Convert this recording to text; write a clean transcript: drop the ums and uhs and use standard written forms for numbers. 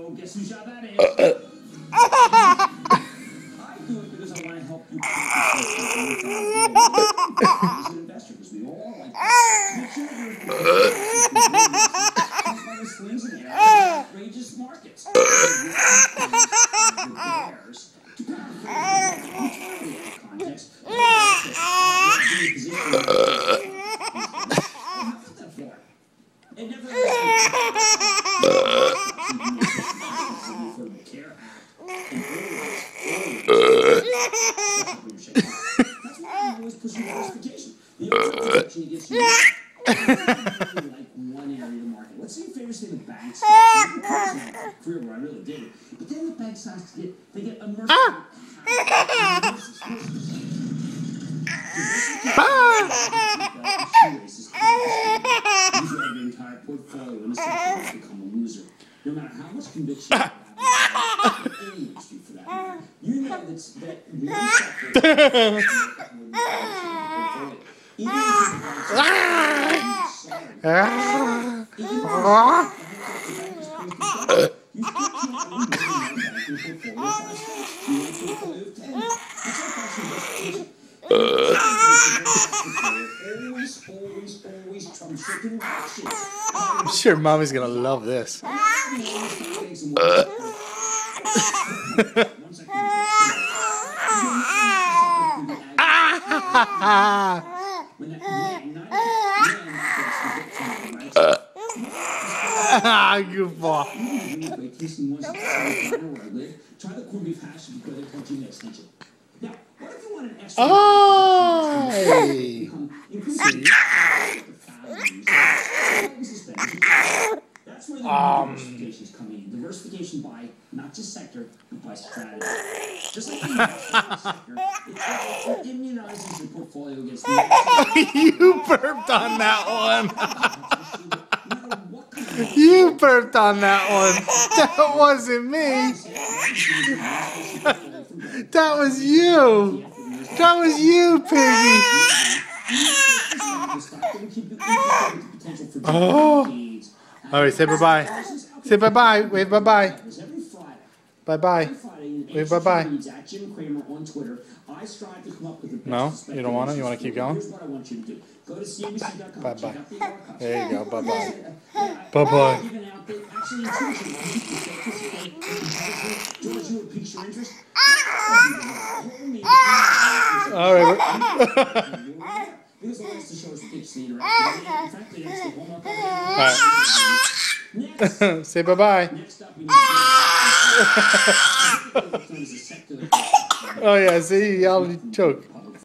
So guess whose job that is? I do it because I want to help you as an investor, because we all like to make sure you're swings in the outrageous markets. Context. It never Care That's why I always push diversification. The diversification gets you like one area of the market. Let's say your favorite state of banks. Career where I really did it. But then the bank starts to get immersed. Your entire portfolio in a sector become a loser. No matter how much conviction you have in any industry for that matter, you know that one sector I'm sure Mommy's gonna love this. Goofball. Try the corned beef hash because they call you next extension. Now, what if you want an extra? Oh! That's where the diversification is coming in. Diversification by not just sector, but by strategy. Just like the investment sector, it immunizes your portfolio against You burped on that one. You burped on that one. That wasn't me. That was you. That was you, piggy. Oh. All right, say bye-bye. Say bye-bye. Wave bye-bye. Bye-bye. Wave bye-bye. No? You don't want it? You want to keep going? Bye-bye. There you go. Bye-bye. Bye-bye. All right. Say bye-bye. Oh, yeah. See, you yelled, you choke.